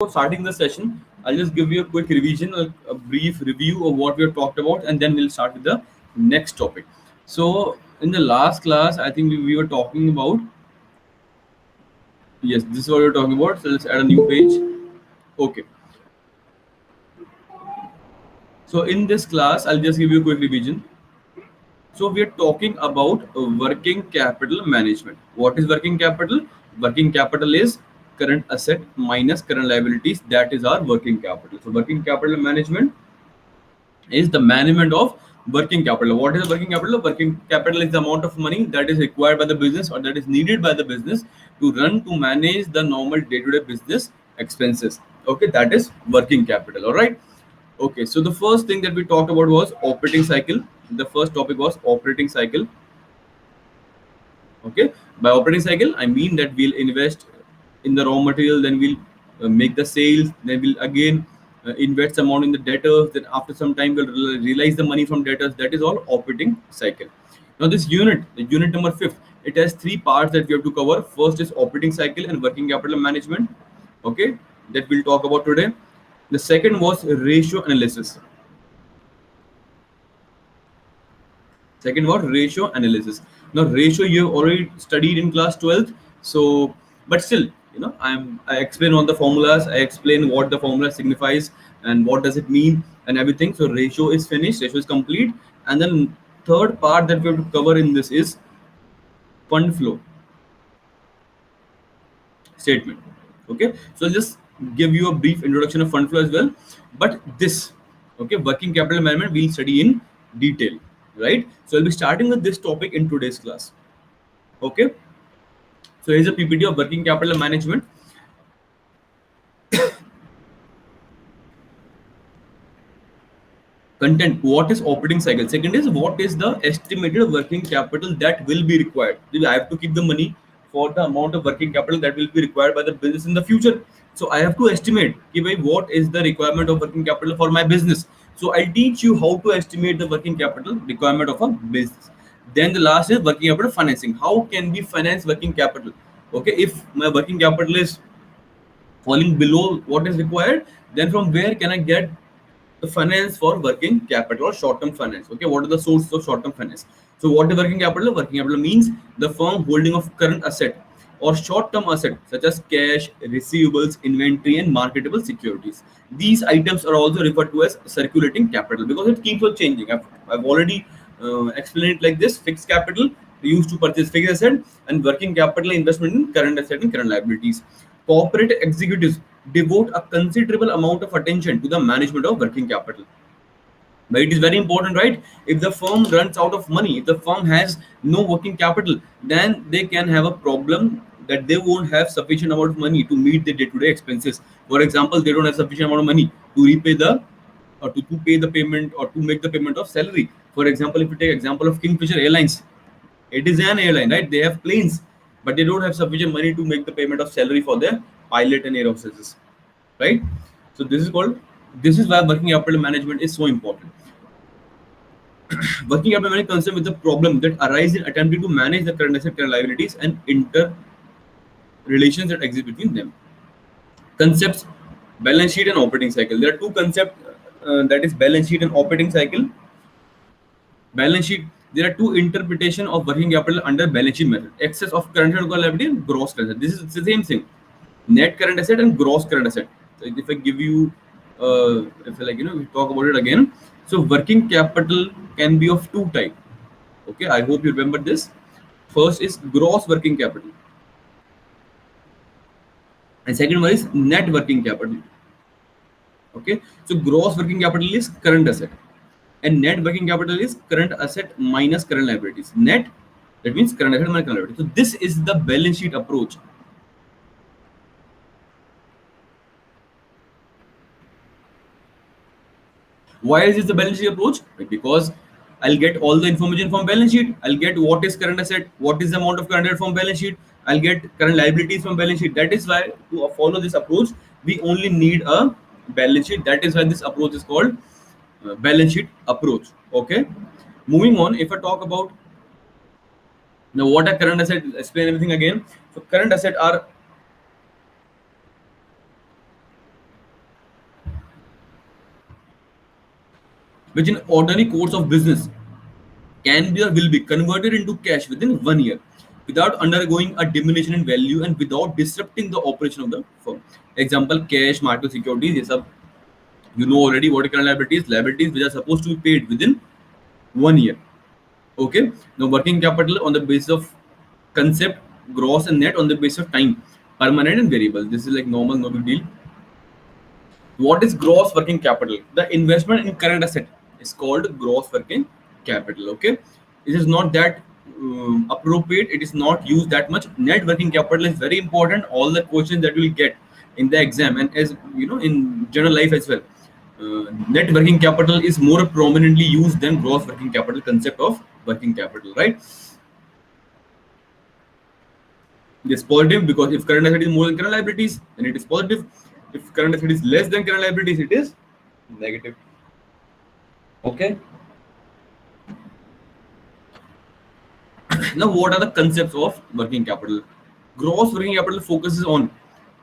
Before starting the session, I'll just give you a quick revision, a brief review of what we have talked about, and then we'll start with the next topic. So, in the last class, I think we were talking about, yes, this is what we were talking about. So, let's add a new page. Okay. So, in this class, I'll just give you a quick revision. So we are talking about working capital management. What is working capital? Working capital is current asset minus current liabilities. That is our working capital. So working capital management is the management of working capital. What is working capital? Working capital is the amount of money that is required by the business or that is needed by the business to manage the normal day-to-day business expenses. Okay, that is working capital. All right. Okay, so the first thing that we talked about was operating cycle. The first topic was operating cycle. Okay, by operating cycle, I mean that we'll invest in the raw material, then we'll make the sales, then we'll again invest some amount in the debtors. Then after some time, we'll realize the money from debtors. That is all operating cycle. Now, this unit, the unit number fifth, it has three parts that we have to cover. First is operating cycle and working capital management. Okay, that we'll talk about today. The second was ratio analysis. Second what? Ratio analysis. Now ratio you have already studied in class 12th. So, but still, I explain all the formulas. I explain what the formula signifies and what does it mean and everything. So ratio is finished. Ratio is complete. And then third part that we have to cover in this is fund flow statement. Okay, so I'll just give you a brief introduction of fund flow as well. But this, okay, working capital management we'll study in detail, right? So I'll be starting with this topic in today's class. Okay, so here's a PPT of working capital management. Content, what is operating cycle? Second is what is the estimated working capital that will be required. I have to keep the money for the amount of working capital that will be required by the business in the future. So I have to estimate what is the requirement of working capital for my business. So I'll teach you how to estimate the working capital requirement of a business. Then the last is working capital financing. How can we finance working capital? Okay, if my working capital is falling below what is required, then from where can I get the finance for working capital or short-term finance? Okay, what are the sources of short-term finance? So what is working capital? Working capital means the firm holding of current asset or short-term asset such as cash, receivables, inventory, and marketable securities. These items are also referred to as circulating capital because it keeps on changing. I've already explained it like this: fixed capital used to purchase fixed asset, and working capital investment in current asset and current liabilities. Corporate executives devote a considerable amount of attention to the management of working capital. But it is very important, right? If the firm runs out of money, if the firm has no working capital, then they can have a problem that they won't have sufficient amount of money to meet the day-to-day expenses. For example, they don't have sufficient amount of money to repay the or to pay the payment or to make the payment of salary. For example, if you take example of Kingfisher Airlines, it is an airline, right? They have planes, but they don't have sufficient money to make the payment of salary for their pilot and air hostesses, right? So this is why working capital management is so important. Working capital management concerned with the problem that arise in attempting to manage the current asset, current liabilities, and interrelations that exist between them. Concepts: balance sheet and operating cycle. There are two concepts, that is balance sheet and operating cycle. Balance sheet, there are two interpretation of working capital under balance sheet method: excess of current asset liability and gross current asset. This is the same thing: net current asset and gross current asset. So if I give you, if I we talk about it again. So working capital can be of two type. Okay, I hope you remember this. First is gross working capital, and second one is net working capital. Okay, so gross working capital is current asset, and net working capital is current asset minus current liabilities. Net, that means current asset minus current liabilities. So this is the balance sheet approach. Why is this the balance sheet approach? Because I'll get all the information from balance sheet. I'll get what is current asset, what is the amount of current asset from balance sheet. I'll get current liabilities from balance sheet. That is why to follow this approach, we only need a balance sheet. That is why this approach is called balance sheet approach. Okay. Moving on, if I talk about now what are current asset, explain everything again. So current asset are which in ordinary course of business can be or will be converted into cash within 1 year without undergoing a diminution in value and without disrupting the operation of the firm. Example, cash, market securities, ये सब you know already. What are current liabilities? Liabilities which are supposed to be paid within 1 year. Okay. Now working capital on the basis of concept, gross and net on the basis of time, permanent and variable. This is like normal, no big deal. What is gross working capital? The investment in current asset is called gross working capital. Okay, it is not that appropriate. It is not used that much. Net working capital is very important. All the questions that you will get in the exam and as you know in general life as well. Net working capital is more prominently used than gross working capital concept of working capital, right? It is positive because if current asset is more than current liabilities, then it is positive. If current asset is less than current liabilities, it is negative. Okay. Now, what are the concepts of working capital? Gross working capital focuses on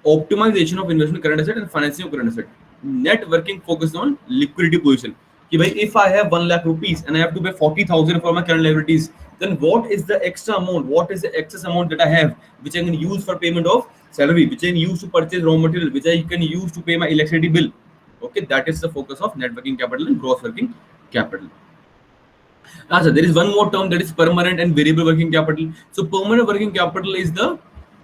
optimization of investment current asset and financing of current asset. Net working focuses on liquidity position. कि भाई, if I have 1 lakh rupees and I have to pay 40,000 for my current liabilities, then what is the extra amount? What is the excess amount that I have, which I can use for payment of salary, which I can use to purchase raw material, which I can use to pay my electricity bill? Okay, that is the focus of net working capital and gross working capital. So there is one more term, that is permanent and variable working capital. So permanent working capital is the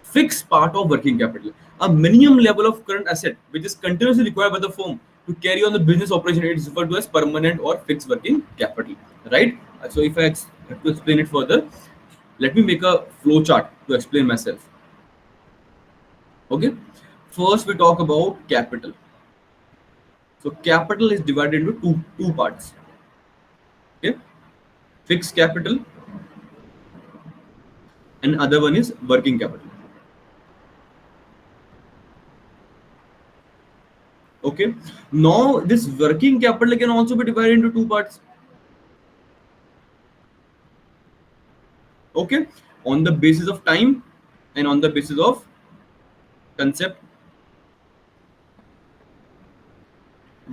fixed part of working capital, a minimum level of current asset which is continuously required by the firm to carry on the business operation. It is referred to as permanent or fixed working capital, right? So if I have to explain it further, let me make a flow chart to explain myself. Okay, first we talk about capital. So capital is divided into two parts. Okay, fixed capital and other one is working capital. Okay, now this working capital can also be divided into two parts. Okay, on the basis of time and on the basis of concept,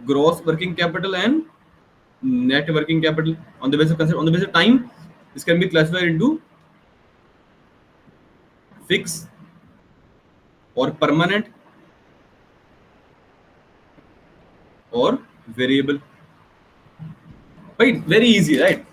gross working capital and net working capital. On the basis of concept, on the basis of time, this can be classified into fixed or permanent or variable. Right, very easy, right?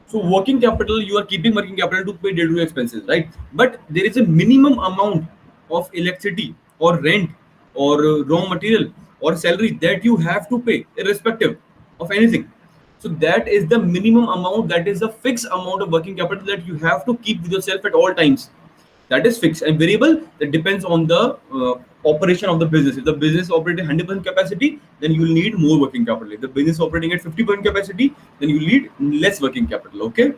So working capital, you are keeping working capital to pay day-to-day expenses, right? But there is a minimum amount of electricity or rent or raw material or salary that you have to pay irrespective of anything. So that is the minimum amount, that is the fixed amount of working capital that you have to keep with yourself at all times. That is fixed. And variable, that depends on the operation of the business. If the business operating 100% capacity, then you will need more working capital. If the business operating at 50% capacity, then you will need less working capital. Okay,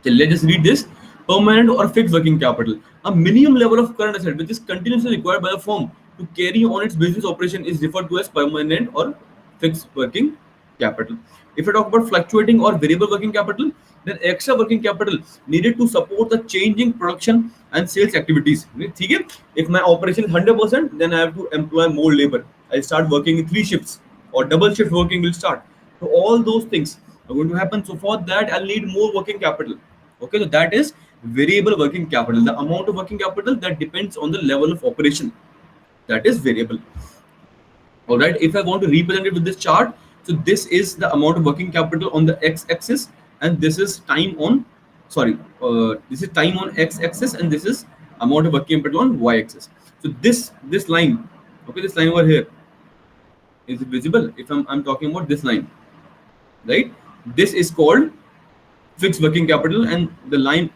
so let's just read this. Permanent or fixed working capital, a minimum level of current asset which is continuously required by the firm to carry on its business operation, is referred to as permanent or fixed working capital. If I talk about fluctuating or variable working capital, then extra working capital needed to support the changing production and sales activities. ठीक है? If my operation is 100%, then I have to employ more labor. I start working in 3 shifts or double shift working will start. So all those things are going to happen. So for that, I'll need more working capital. Okay, so that is variable working capital. The amount of working capital that depends on the level of operation. That is variable. All right, if I want to represent it with this chart, so this is the amount of working capital on the x-axis, and this is time on, sorry, this is time on x-axis, and this is amount of working capital on y-axis. So this line, okay, this line over here is visible. If I'm talking about this line, right? This is called fixed working capital, and the line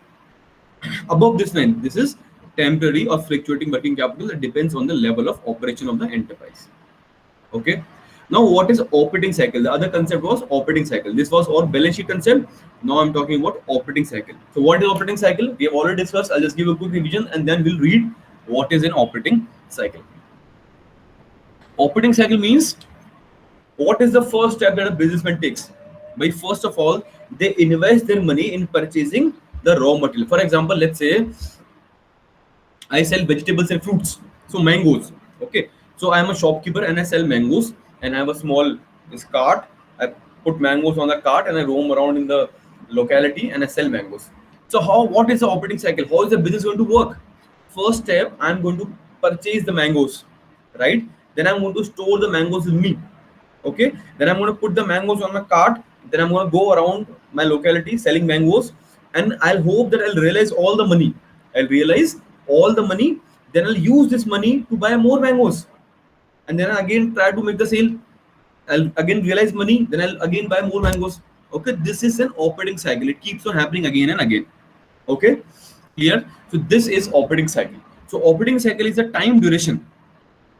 above this line, this is temporary or fluctuating working capital that depends on the level of operation of the enterprise. Okay, now what is operating cycle? The other concept was operating cycle. This was our balance sheet concept. Now I'm talking about operating cycle. So what is operating cycle? We have already discussed. I'll just give a quick revision and then we'll read what is an operating cycle. Operating cycle means, what is the first step that a businessman takes? By first of all, they invest their money in purchasing the raw material. For example, let's say I sell vegetables and fruits, so mangoes. Okay, so I am a shopkeeper and I sell mangoes, and I have a small this cart, I put mangoes on the cart and I roam around in the locality and I sell mangoes. So what is the operating cycle? How is the business going to work? First step, I'm going to purchase the mangoes, right? Then I'm going to store the mangoes with me. Okay. Then I'm going to put the mangoes on my cart. Then I'm going to go around my locality selling mangoes, and I'll hope that I'll realize all the money. I'll realize all the money. Then I'll use this money to buy more mangoes, and then I again try to make the sale. I'll again realize money, then I'll again buy more mangoes. Okay, this is an operating cycle. It keeps on happening again and again. Okay, clear? So this is operating cycle. So operating cycle is the time duration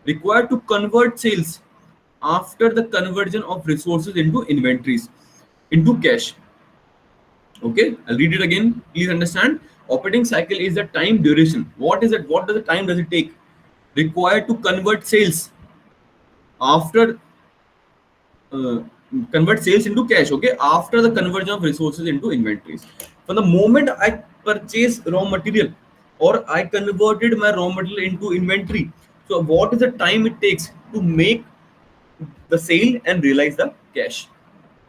required to convert sales after the conversion of resources into inventories, into cash. Okay, I'll read it again. Please understand. Operating cycle is the time duration. What is it? What does the time does it take required to convert sales after uh, convert sales into cash, okay, after the conversion of resources into inventories. From the moment I purchase raw material or I converted my raw material into inventory, so what is the time it takes to make the sale and realize the cash?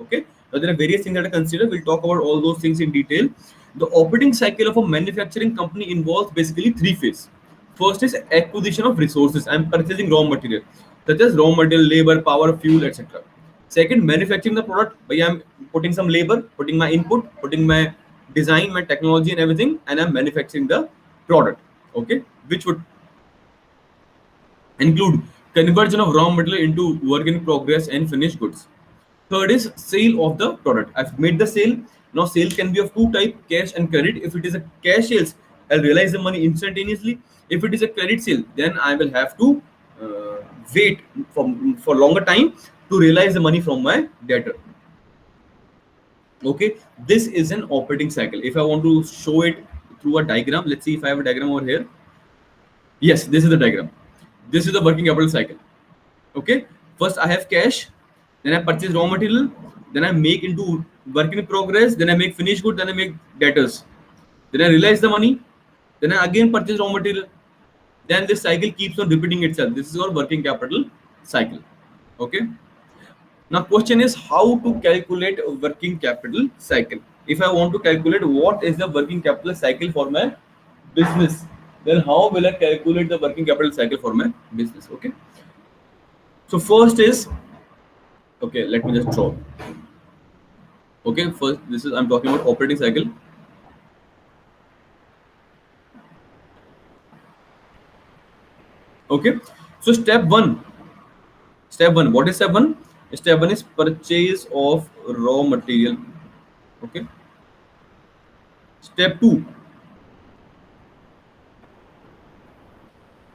Okay, now there are various things that I consider. We'll talk about all those things in detail. The operating cycle of a manufacturing company involves basically three phases. First is acquisition of resources. I'm purchasing raw material such as raw material, labor, power, fuel, etc. Second, manufacturing the product by I'm putting some labor, putting my input, putting my design, my technology and everything, and I'm manufacturing the product. Okay, which would include conversion of raw material into work in progress and finished goods. Third is sale of the product. I've made the sale. Now sale can be of two type, cash and credit. If it is a cash sales, I'll realize the money instantaneously. If it is a credit sale, then I will have to uh, wait for longer time to realize the money from my debtor. Okay, this is an operating cycle. If I want to show it through a diagram, let's see if I have a diagram over here. Yes, this is the diagram. This is the working capital cycle. Okay, first I have cash, then I purchase raw material, then I make into work in progress, then I make finished good, then I make debtors, then I realize the money, then I again purchase raw material. Then this cycle keeps on repeating itself. This is our working capital cycle. Okay, now question is how to calculate a working capital cycle. If I want to calculate what is the working capital cycle for my business, then how will I calculate the working capital cycle for my business? Okay, so first is, okay, let me just draw. Okay, first this is, I'm talking about operating cycle. Okay, so step one, what is step one? Step one is purchase of raw material. Okay, step two,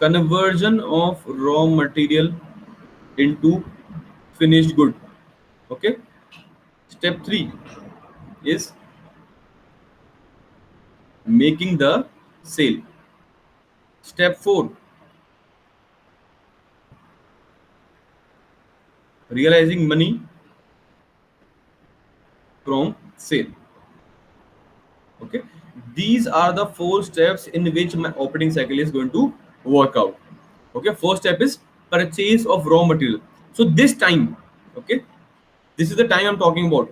conversion of raw material into finished good. Okay, step three is making the sale. Step four, realizing money from sale. Okay, these are the four steps in which my operating cycle is going to work out. Okay, first step is purchase of raw material. So this time, okay, this is the time I'm talking about.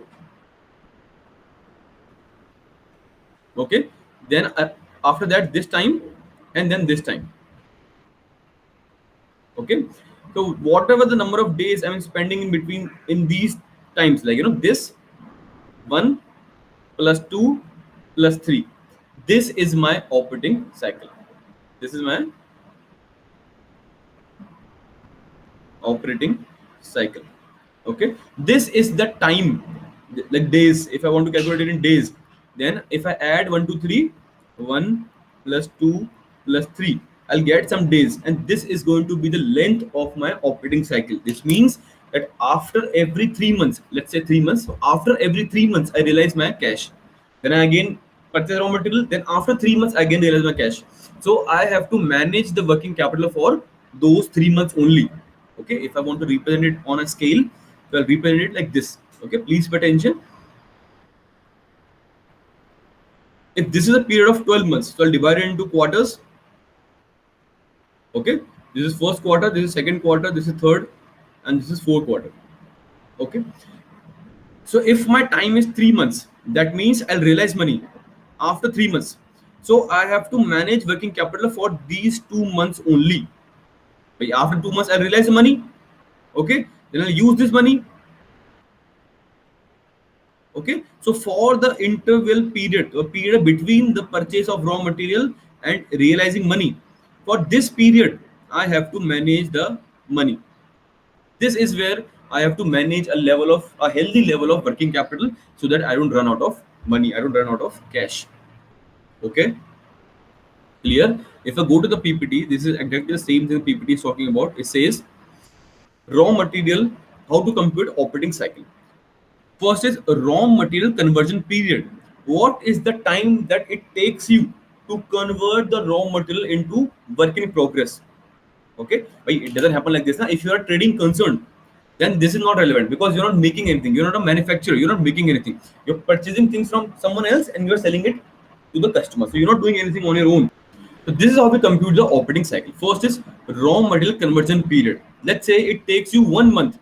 Okay, then after that this time, and then this time. Okay, so whatever the number of days I'm spending in between in these times, like this 1 plus 2 plus 3, this is my operating cycle. This is my operating cycle. Okay, this is the time, like days. If I want to calculate it in days, then if I add 1 2 3, 1 plus 2 plus 3, I'll get some days, and this is going to be the length of my operating cycle. This means that after every 3 months, let's say 3 months, so after every 3 months I realize my cash, then I again purchase raw material, then after 3 months I again realize my cash. So I have to manage the working capital for those 3 months only. Okay, if I want to represent it on a scale, so I'll represent it like this. Okay, please pay attention. If this is a period of 12 months, so I'll divide it into quarters. Okay, this is first quarter, this is second quarter, this is third, and this is fourth quarter. Okay, So if my time is 3 months, that means I'll realize money after 3 months. So I have to manage working capital for these 2 months only. But after 2 months, I'll realize the money. Okay, then I'll use this money. Okay, so for the interval period, a period between the purchase of raw material and realizing money, for this period I have to manage the money. This is where I have to manage a healthy level of working capital, so that I don't run out of money, I don't run out of cash. Okay, clear? If I go to the PPT, this is exactly the same thing PPT is talking about. It says raw material, how to compute operating cycle. First is raw material conversion period. What is the time that it takes you to convert the raw material into work in progress? Okay, but it doesn't happen like this. Now, if you are trading concerned, then this is not relevant, because you're not making anything. You're not a manufacturer. You're not making anything. You're purchasing things from someone else and you're selling it to the customer. So you're not doing anything on your own. So this is how we compute the operating cycle. First is raw material conversion period. Let's say it takes you 1 month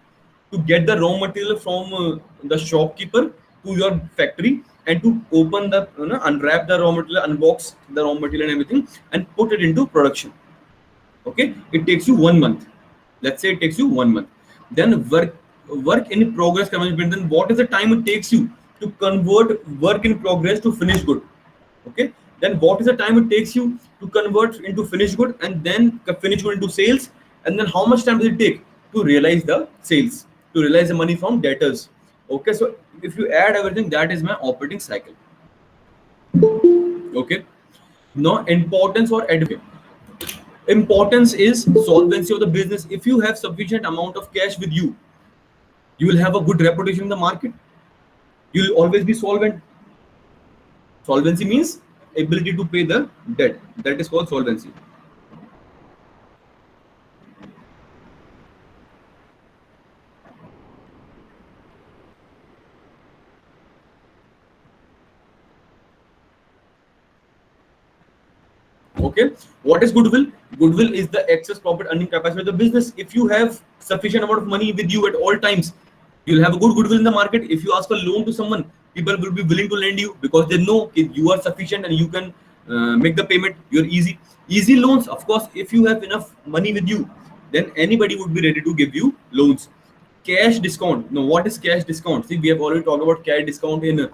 to get the raw material from the shopkeeper to your factory, and to open the, unwrap the raw material, unbox the raw material and everything, and put it into production. Okay, it takes you 1 month. Let's say it takes you 1 month. Then work in progress conversion. Then what is the time it takes you to convert work in progress to finished good? Okay, then what is the time it takes you to convert into finished good, and then finished good into sales, and then how much time does it take to realize the sales, to realize the money from debtors? Okay, so if you add everything, that is my operating cycle. Okay, now importance or advantage. Importance is solvency of the business. If you have sufficient amount of cash with you, you will have a good reputation in the market. You will always be solvent. Solvency means ability to pay the debt. That is called solvency. Okay, what is goodwill? Goodwill is the excess profit earning capacity of the business. If you have sufficient amount of money with you at all times, you'll have a good goodwill in the market. If you ask a loan to someone, people will be willing to lend you, because they know you are sufficient and you can make the payment. You're easy loans. Of course, if you have enough money with you, then anybody would be ready to give you loans. Cash discount. Now, what is cash discount? See, we have already talked about cash discount in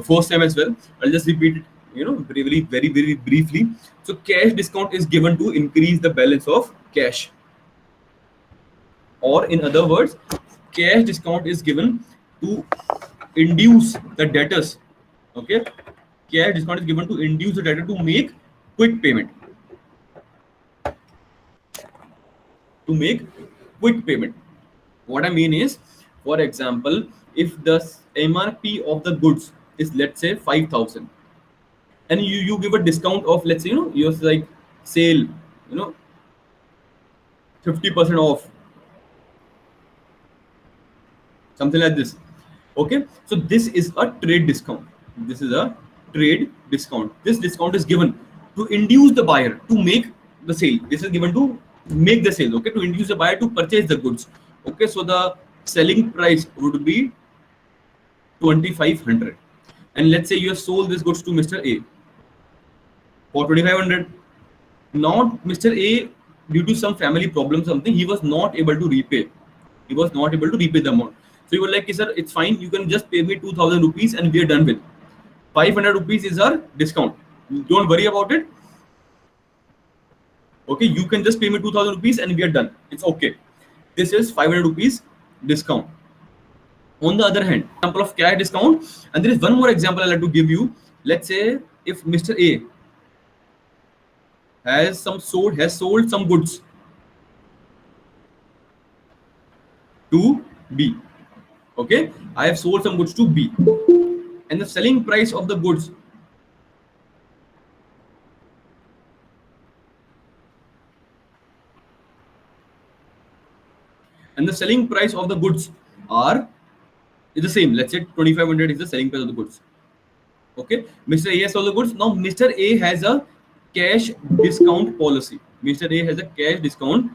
first time as well. I'll just repeat it, very briefly. So cash discount is given to increase the balance of cash, or in other words, cash discount is given to induce the debtors. Okay, cash discount is given to induce the debtor to make quick payment. To make quick payment. What I mean is, for example, if the MRP of the goods is, let's say, 5,000, and you give a discount of, let's say, you're like sale, 50% off, something like this. Okay, so this is a trade discount. This is a trade discount. This discount is given to induce the buyer to make the sale. This is given to make the sale. Okay, to induce the buyer to purchase the goods. Okay, so the selling price would be 2,500, and let's say you have sold this goods to Mr. A for 2,500. Now Mr. A, due to some family problem, something, he was not able to repay. He was not able to repay the amount. So you were like, sir, it's fine. You can just pay me 2,000 rupees and we are done with. 500 rupees is our discount. Don't worry about it. Okay, you can just pay me 2,000 rupees and we are done. It's okay. This is 500 rupees discount. On the other hand, example of cash discount, and there is one more example I'd like to give you. Let's say if Mr. A has sold some goods to B. Okay, I have sold some goods to B, and the selling price of the goods are is the same. Let's say 2,500 is the selling price of the goods. Okay, Mr. A has sold the goods. Now Mr. A has a cash discount policy. Mr. A has a cash discount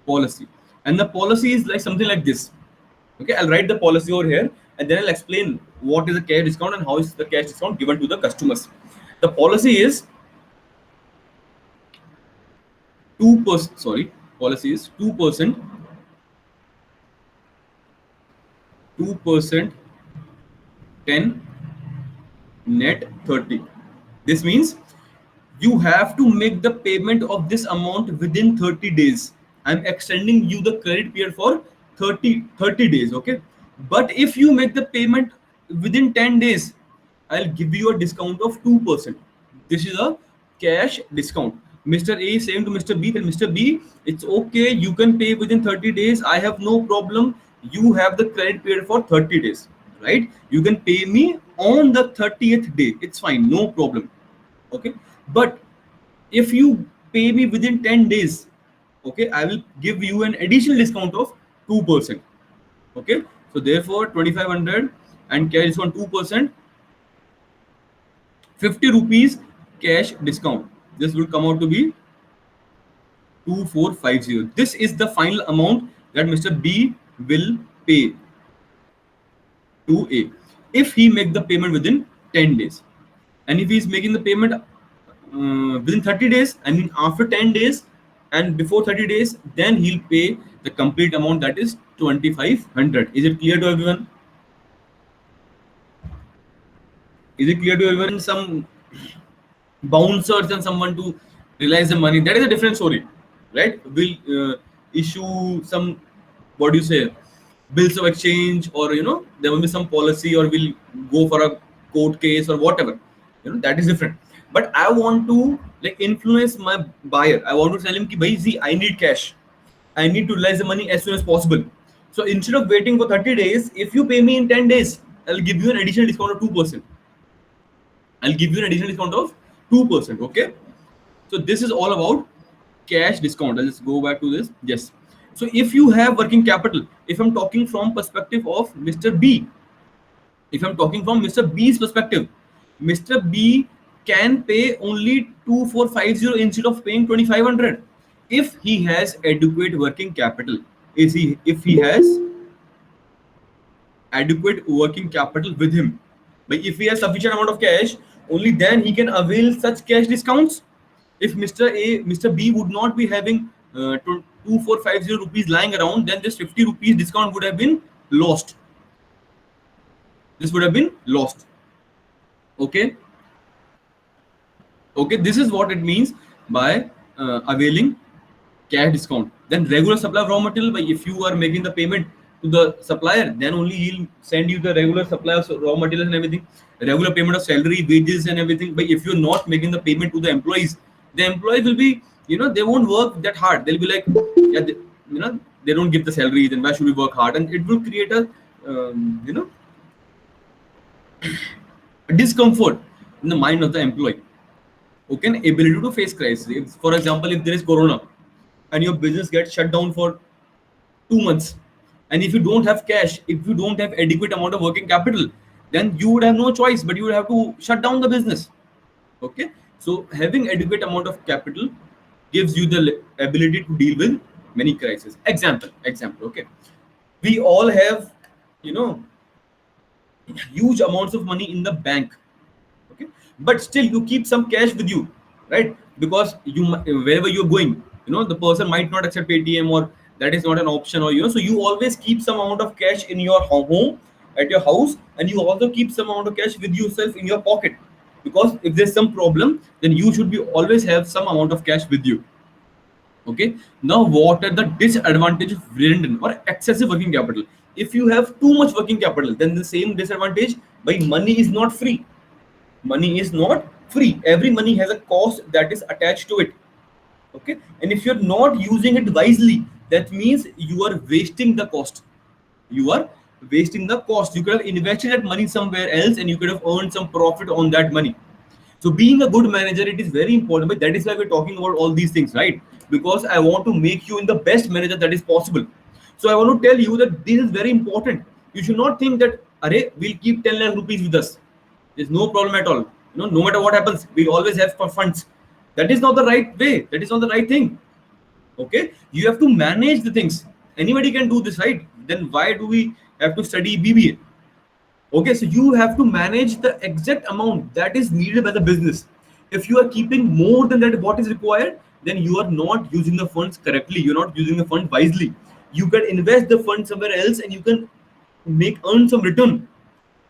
policy, and the policy is like something like this. Okay, I'll write the policy over here. and then I'll explain what is the cash discount and how is the cash discount given to the customers. The policy is 2%. Sorry, policy is 2%, 2%, 10, net 30. This means you have to make the payment of this amount within 30 days. I'm extending you the credit period for 30 days, okay? But if you make the payment within 10 days, I'll give you a discount of 2%. This is a cash discount. Mr. A is saying to Mr. B that Mr. B, it's okay, you can pay within 30 days. I have no problem. You have the credit period for 30 days, right? You can pay me on the 30th day. It's fine, no problem. Okay, but if you pay me within 10 days, okay, I will give you an additional discount of 2%. Okay, so therefore 2500 and cash discount 2%, 50 rupees cash discount. This will come out to be 2450. This is the final amount that Mr. B will pay to A if he make the payment within 10 days. And if he is making the payment within 30 days, I mean after 10 days and before 30 days, then he'll pay the complete amount, that is 2500. Is it clear to everyone? Is it clear to everyone? Some bouncers and someone to realize the money, that is a different story, right? We'll issue some, what do you say, bills of exchange, or there will be some policy, or we'll go for a court case or whatever, that is different. But I want to like influence my buyer. I want to tell him ki bhai, see, I need cash, I need to realize the money as soon as possible. So instead of waiting for 30 days, if you pay me in 10 days, I'll give you an additional discount of 2%. I'll give you an additional discount of 2%. Okay, so this is all about cash discount. I'll just go back to this. Yes, so if you have working capital, if I'm talking from perspective of Mr. B, if I'm talking from Mr. B's perspective, Mr. B can pay only 2450 instead of paying 2500 if he has adequate working capital. If he has adequate working capital with him, but if he has sufficient amount of cash, only then he can avail such cash discounts. If Mr. B would not be having 2450 rupees lying around, then this 50 rupees discount would have been lost. This would have been lost. Okay, this is what it means by availing cash discount. Then regular supply of raw material, by if you are making the payment to the supplier, then only he'll send you the regular supply of raw materials and everything, regular payment of salary, wages and everything. But if you're not making the payment to the employees will be, they won't work that hard. They'll be like, yeah, they don't give the salary, then why should we work hard? And it will create a discomfort in the mind of the employee. Okay, an ability to face crisis. If, for example, if there is corona and your business gets shut down for 2 months, and if you don't have cash, if you don't have adequate amount of working capital, then you would have no choice, but you would have to shut down the business. Okay, so having adequate amount of capital gives you the ability to deal with many crises. Example. Okay, we all have huge amounts of money in the bank. Okay, but still you keep some cash with you, right? Because wherever you're going, the person might not accept ATM, or that is not an option, or so you always keep some amount of cash in your home, at your house, and you also keep some amount of cash with yourself in your pocket, because if there's some problem, then you should be always have some amount of cash with you. Okay, now what are the disadvantages of redundant or excessive working capital? If you have too much working capital, then the same disadvantage, by money is not free. Money is not free. Every money has a cost that is attached to it. Okay, and if you're not using it wisely, that means you are wasting the cost. You are wasting the cost. You could have invested that money somewhere else, and you could have earned some profit on that money. So being a good manager, it is very important. But that is why we're talking about all these things, right? Because I want to make you in the best manager that is possible. So I want to tell you that this is very important. You should not think that, array, we'll keep 10 lakh rupees with us. There's no problem at all. No matter what happens, we always have funds. That is not the right way. That is not the right thing. Okay, you have to manage the things. Anybody can do this, right? Then why do we have to study BBA? Okay, so you have to manage the exact amount that is needed by the business. If you are keeping more than that what is required, then you are not using the funds correctly. You're not using the fund wisely. You can invest the fund somewhere else and you can make earn some return.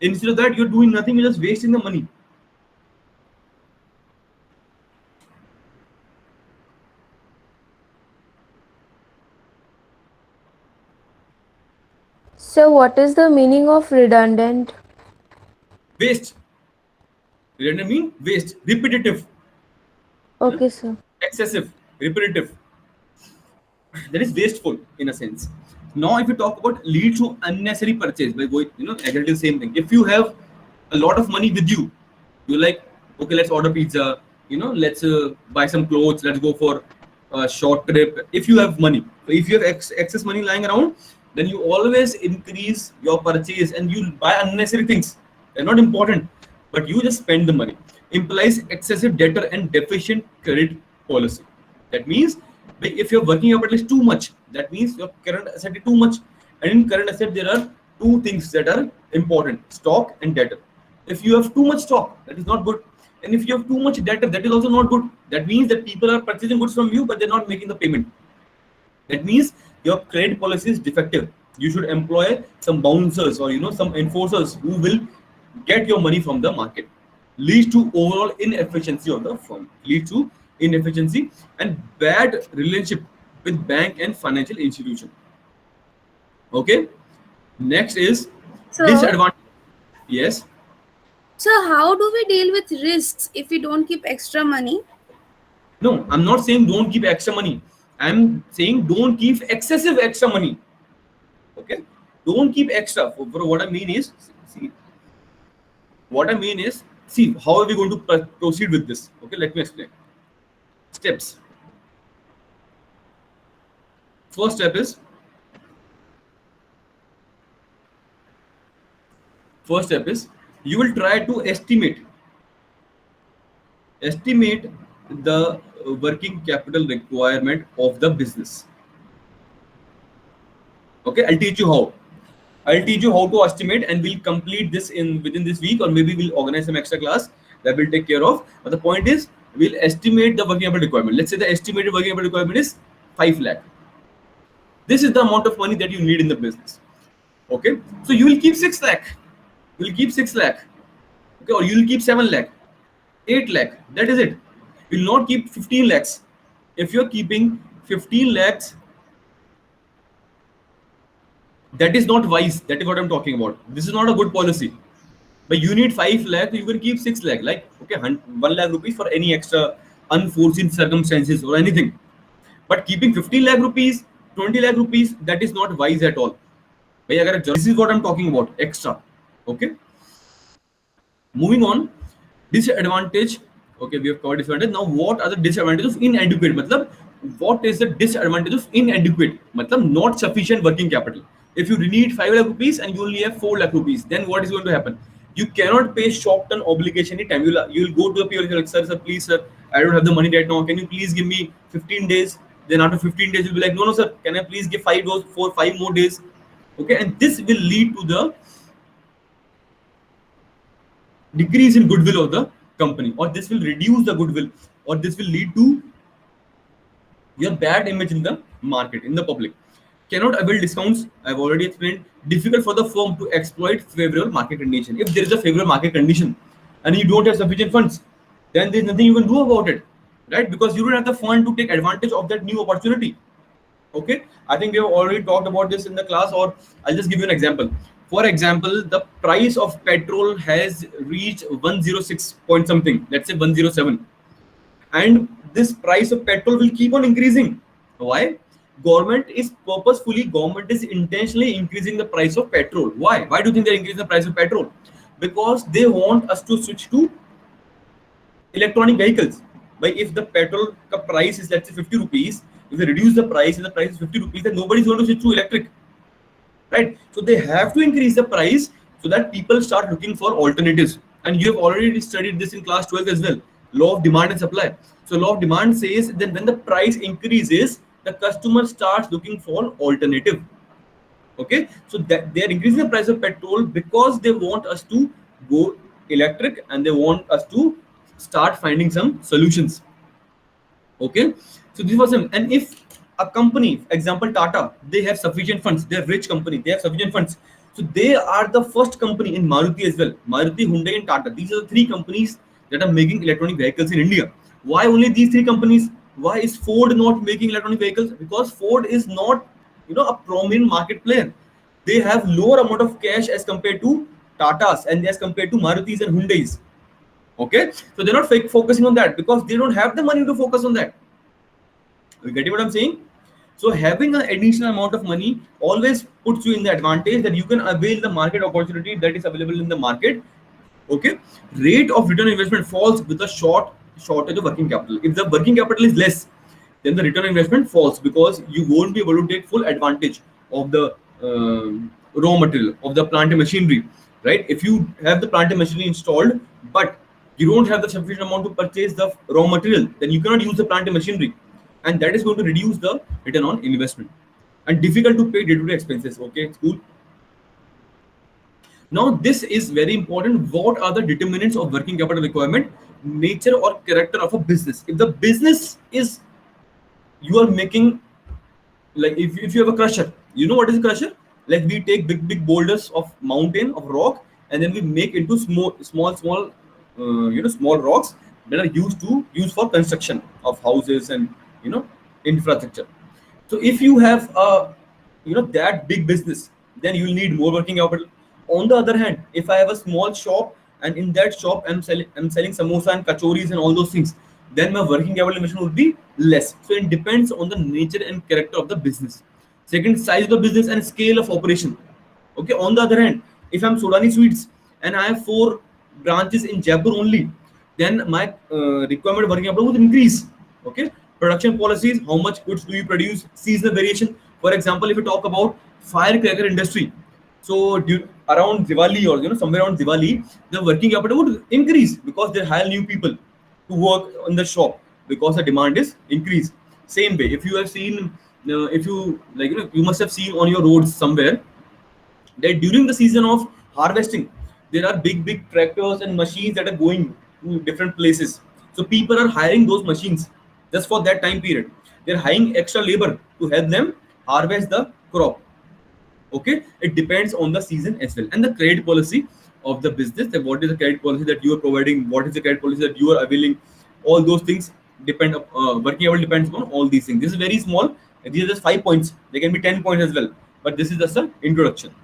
Instead of that, you're doing nothing, you're just wasting the money. So, what is the meaning of redundant? Waste. Redundant mean waste, repetitive, huh? Okay, sir. Excessive, repetitive. That is wasteful in a sense. Now, if you talk about lead to unnecessary purchase by going, exactly the same thing. If you have a lot of money with you, you're like, okay, let's order pizza, let's buy some clothes, let's go for a short trip. If you have money, so if you have excess money lying around, then you always increase your purchase and you buy unnecessary things. They're not important, but you just spend the money. Implies excessive debtor and deficient credit policy. That means if your working capital is too much, that means your current asset is too much. And in current asset, there are two things that are important: stock and debtor. If you have too much stock, that is not good. And if you have too much debtor, that is also not good. That means that people are purchasing goods from you, but they're not making the payment. That means your credit policy is defective. You should employ some bouncers or some enforcers who will get your money from the market. Leads to overall inefficiency of the firm. Leads to inefficiency and bad relationship with bank and financial institution. Okay. Next is So, disadvantage. Yes. so how do we deal with risks if we don't keep extra money? No, I'm not saying don't keep extra money. I'm saying don't keep excessive extra money. Okay. Don't keep extra. For what I mean is, see, what I mean is, see, how are we going to proceed with this? Okay, let me explain. Steps. First step is you will try to estimate the working capital requirement of the business. Okay, I'll teach you how to estimate, and we'll complete this in within this week, or maybe we'll organize some extra class that will take care of. But the point is, we'll estimate the working capital requirement. Let's say the estimated working capital requirement is 5 lakh. This is the amount of money that you need in the business. Okay, so you will keep 6 lakh. You will keep 6 lakh. Okay, or you will keep 7 lakh, 8 lakh. That is it. You will not keep 15 lakhs. If you're keeping 15 lakhs, that is not wise. That is what I'm talking about. This is not a good policy. But you need 5 lakh, you can keep 6 lakh. Like, okay, 1 lakh rupees for any extra unforeseen circumstances or anything. But keeping 15 lakh rupees, 20 lakh rupees, that is not wise at all. This is what I'm talking about. Extra. Okay. Moving on. Disadvantage. Okay, we have covered disadvantage. Now, what are the disadvantages of inadequate? Matlab, what is the disadvantage of inadequate? Matlab, not sufficient working capital. If you need 5 lakh rupees and you only have 4 lakh rupees, then what is going to happen? You cannot pay short-term obligation anytime. You'll go to the PO, like, sir, please, sir, I don't have the money right now. Can you please give me 15 days? Then after 15 days, you'll be like, no, sir, can I please give 5 more days? Okay, and this will lead to the decrease in goodwill of the company, or this will reduce the goodwill, or this will lead to your bad image in the market, in the public. Cannot avail discounts, I've already explained. Difficult for the firm to exploit favorable market condition. If there is a favorable market condition and you don't have sufficient funds, then there's nothing you can do about it, right? Because you don't have the fund to take advantage of that new opportunity. Okay, I think we have already talked about this in the class, or I'll just give you an example. For example, the price of petrol has reached 106 point something, let's say 107, and this price of petrol will keep on increasing. Why? Government is intentionally increasing the price of petrol. Why do you think they're increasing the price of petrol? Because they want us to switch to electronic vehicles. But if the petrol price is, let's say, 50 rupees, if they reduce the price and the price is 50 rupees, then nobody's going to switch to electric, right? So they have to increase the price so that people start looking for alternatives. And you have already studied this in class 12 as well. Law of demand and supply. So law of demand says that when the price increases, the customer starts looking for alternative. Okay, so that they are increasing the price of petrol because they want us to go electric and they want us to start finding some solutions. Okay, so this was him. And if a company, example Tata, they have sufficient funds, they're rich company, they have sufficient funds. So they are the first company in Maruti as well. Maruti, Hyundai, and Tata. These are the three companies that are making electronic vehicles in India. Why only these three companies? Why is Ford not making electronic vehicles? Because Ford is not, a prominent market player. They have lower amount of cash as compared to Tatas and as compared to Marutis and Hyundais. Okay, so they're not focusing on that because they don't have the money to focus on that. You getting what I'm saying? So having an additional amount of money always puts you in the advantage that you can avail the market opportunity that is available in the market. Okay, rate of return on investment falls with a shortage of working capital. If the working capital is less, then the return on investment falls because you won't be able to take full advantage of the raw material of the plant and machinery, right? If you have the plant and machinery installed, but you don't have the sufficient amount to purchase the raw material, then you cannot use the plant and machinery, and that is going to reduce the return on investment and difficult to pay day-to-day expenses. Okay, it's cool. Now, this is very important. What are the determinants of working capital requirement? Nature or character of a business. If the business is, you are making, like if you have a crusher, you know what is a crusher? Like we take big boulders of mountain of rock and then we make into small small rocks that are used for construction of houses and infrastructure. So if you have a that big business, then you will need more working capital. On the other hand, if I have a small shop and in that shop I'm selling samosa and kachoris and all those things, then my working capital investment would be less. So it depends on the nature and character of the business. Second, size of the business and scale of operation. Okay. On the other hand, if I'm Sodani Sweets and I have 4 branches in Jaipur only, then my requirement working capital would increase. Okay. Production policies: how much goods do you produce? Seasonal variation. For example, if you talk about firecracker industry, so around Diwali or somewhere around Diwali, the working capital would increase because they hire new people to work on the shop because the demand is increased. Same way, if you have seen, if you you must have seen on your roads somewhere that during the season of harvesting, there are big tractors and machines that are going to different places. So people are hiring those machines just for that time period. They're hiring extra labor to help them harvest the crop. Okay, it depends on the season as well, and the credit policy of the business. That what is the credit policy that you are providing? What is the credit policy that you are availing? All those things depend. Working capital depends on all these things. This is very small. These are just 5 points. They can be 10 points as well, but this is just an introduction.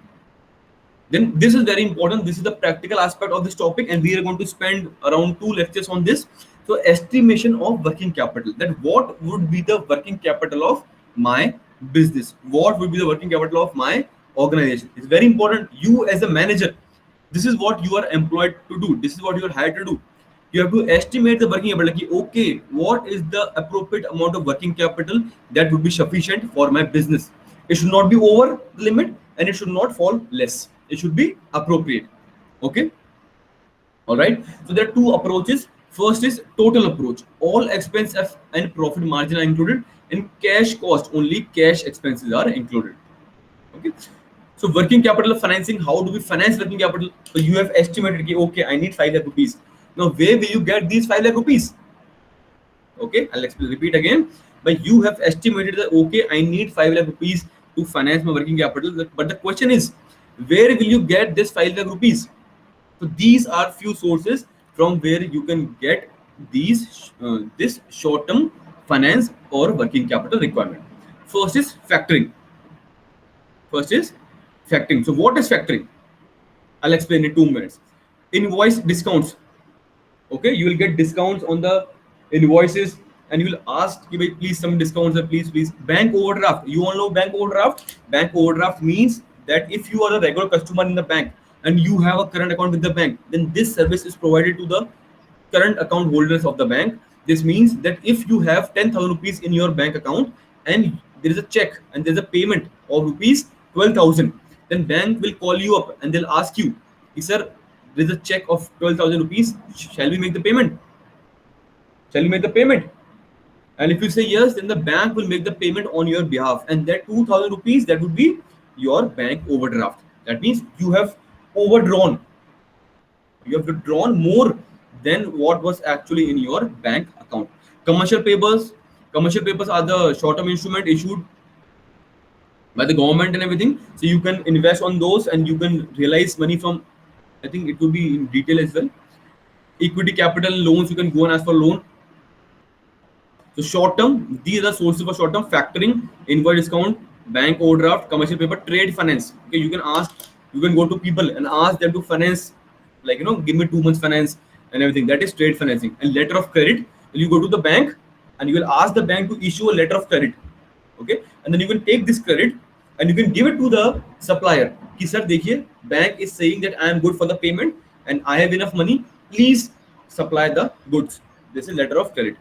Then this is very important. This is the practical aspect of this topic, and we are going to spend around 2 lectures on this. So estimation of working capital, that what would be the working capital of my business, what would be the working capital of my organization. It's very important. You as a manager, this is what you are employed to do, this is what you are hired to do. You have to estimate the working capital. Like, okay, what is the appropriate amount of working capital that would be sufficient for my business? It should not be over the limit and it should not fall less. It should be appropriate. Okay. All right. So there are 2 approaches. First is total approach. All expense and profit margin are included. In cash cost, only cash expenses are included. Okay. So working capital financing, how do we finance working capital? So you have estimated, okay, I need 5 lakh rupees. Now, where will you get these 5 lakh rupees? Okay, I'll repeat again. But you have estimated that, okay, I need 5 lakh rupees to finance my working capital. But the question is, where will you get this 5 lakh rupees? So these are few sources from where you can get these this short-term finance or working capital requirement. First is factoring. So what is factoring? I'll explain in 2 minutes. Invoice discounts. Okay, you will get discounts on the invoices and you will ask, please some discounts, please. Bank overdraft. You all know bank overdraft? Bank overdraft means that if you are a regular customer in the bank and you have a current account with the bank, then this service is provided to the current account holders of the bank. This means that if you have 10,000 rupees in your bank account and there is a check and there is a payment of rupees 12,000, then bank will call you up and they'll ask you, sir, there is a check of 12,000 rupees. Shall we make the payment? And if you say yes, then the bank will make the payment on your behalf. And that 2,000 rupees, that would be your bank overdraft. That means you have overdrawn. You have withdrawn more than what was actually in your bank account. Commercial papers. Commercial papers are the short-term instrument issued by the government and everything. So you can invest on those and you can realize money from. I think it will be in detail as well. Equity capital loans, you can go and ask for loan. So short term, these are the sources for short term: factoring, invoice discount, bank overdraft, commercial paper, trade finance. Okay, you can ask, you can go to people and ask them to finance, like give me 2 months finance and everything. That is trade financing. And letter of credit, you go to the bank and you will ask the bank to issue a letter of credit. Okay, and then you can take this credit and you can give it to the supplier. Ki sir, dekhiye, bank is saying that I am good for the payment and I have enough money. Please supply the goods. This is letter of credit.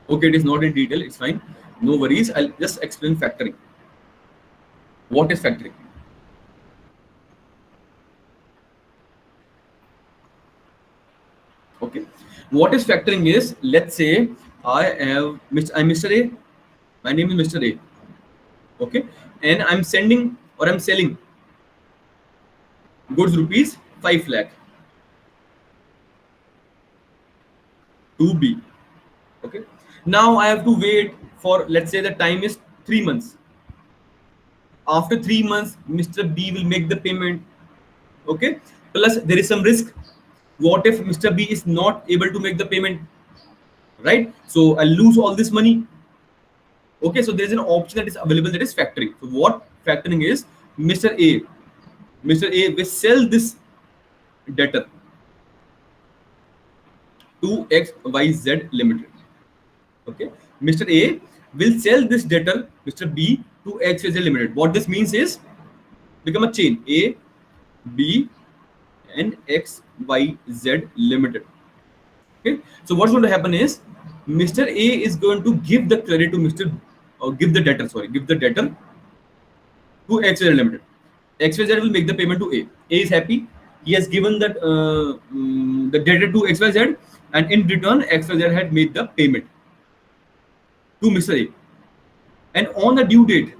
Okay, it is not in detail. It's fine. No worries. I'll just explain factoring. What is factoring? Okay. What is factoring is, let's say I'm Mr. A. My name is Mr. A. Okay. And I'm sending or I'm selling goods rupees 5 lakh to B. Okay. Now I have to wait for, let's say the time is 3 months. After 3 months, Mr. B will make the payment. Okay. Plus there is some risk. What if Mr. B is not able to make the payment? Right? So I'll lose all this money. Okay. So there's an option that is available, that is factoring. So what factoring is? Mr. A will sell this debtor to XYZ Limited. Okay, Mr. A will sell this debtor, Mr. B, to XYZ Limited. What this means is, become a chain: A, B, and XYZ Limited. Okay, so what's going to happen is, Mr. A is going to give the credit to give the debtor to XYZ Limited. XYZ will make the payment to A. A is happy. He has given that the debtor to XYZ, and in return, XYZ had made the payment to Mr. A. And on the due date,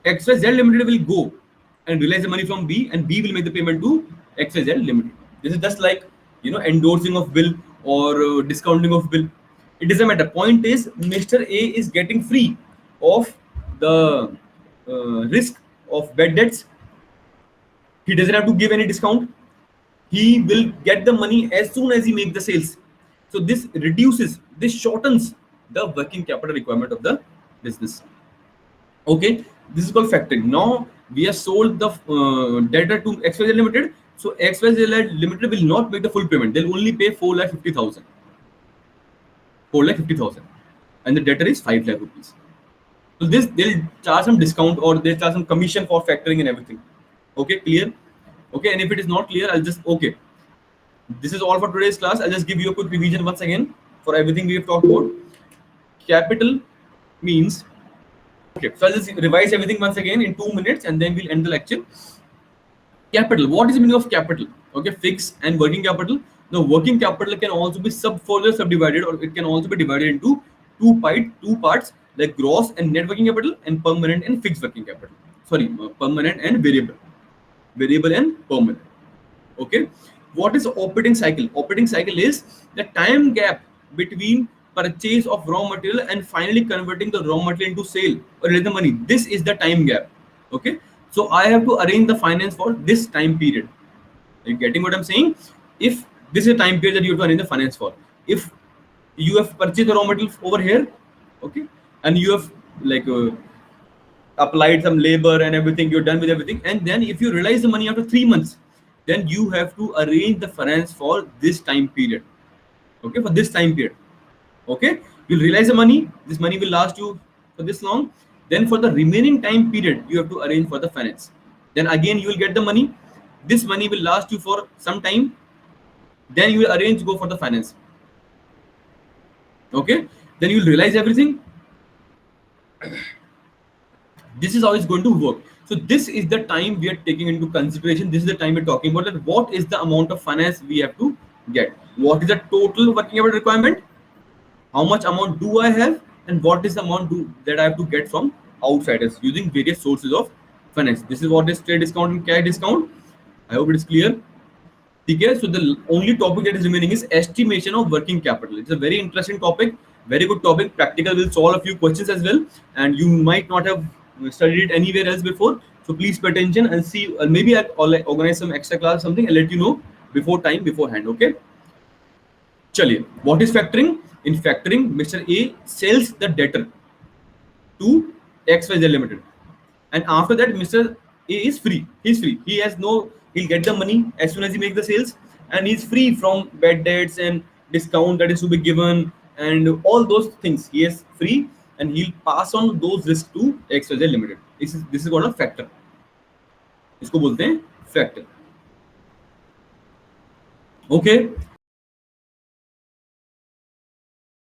XYZ Limited will go and realize the money from B, and B will make the payment to XYZ Limited. This is just like endorsing of bill or discounting of bill. It doesn't matter. Point is, Mr. A is getting free of the risk of bad debts. He doesn't have to give any discount. He will get the money as soon as he makes the sales. So this shortens the working capital requirement of the business. Okay, this is called factoring. Now we have sold the debtor to XYZ Limited. So XYZ Limited will not make the full payment. They'll only pay 4,50,000. 4,50,000, and the debtor is 5 lakh rupees. So this, they'll charge some discount or they'll charge some commission for factoring and everything. Okay, clear? Okay, and if it is not clear, I'll just, okay. This is all for today's class. I'll just give you a quick revision once again for everything we have talked about. Capital means, okay, so I'll just revise everything once again in 2 minutes and then we'll end the lecture. Capital, what is the meaning of capital? Okay, fixed and working capital. Now, working capital can also be further subdivided, or it can also be divided into two parts, like gross and net working capital, and permanent and fixed working capital. Sorry, permanent and variable and permanent. Okay, what is operating cycle? Operating cycle is the time gap between purchase of raw material and finally converting the raw material into sale or release the money. This is the time gap. Okay, so I have to arrange the finance for this time period. Are you getting what I'm saying? If this is a time period that you have to arrange the finance for. If you have purchased the raw material over here, okay, and you have like applied some labor and everything, you're done with everything, and then if you realize the money after 3 months, then you have to arrange the finance for this time period. Okay, for this time period. Okay, you'll realize the money. This money will last you for this long. Then for the remaining time period, you have to arrange for the finance. Then again, you will get the money. This money will last you for some time. Then you will arrange to go for the finance. Okay, then you will realize everything. This is how it's going to work. So this is the time we are taking into consideration. This is the time we're talking about that. What is the amount of finance we have to get? What is the total working capital requirement? How much amount do I have? and what is the amount that I have to get from outsiders using various sources of finance. This is what is trade discount and cash discount. I hope it is clear. Okay, so the only topic that is remaining is estimation of working capital. It's a very interesting topic, very good topic. Practical will solve a few questions as well, and you might not have studied it anywhere else before. So please pay attention and see. Maybe I'll organize some extra class or something and let you know before time, beforehand. Okay. चलिए, what is factoring? In factoring, Mr. A sells the debtor to XYZ Limited, and after that, Mr. A is free. He's free. He has no. He'll get the money as soon as he makes the sales, and he's free from bad debts and discount that is to be given and all those things. He is free, and he'll pass on those risks to XYZ Limited. This is called a factor. इसको बोलते हैं factor. Okay.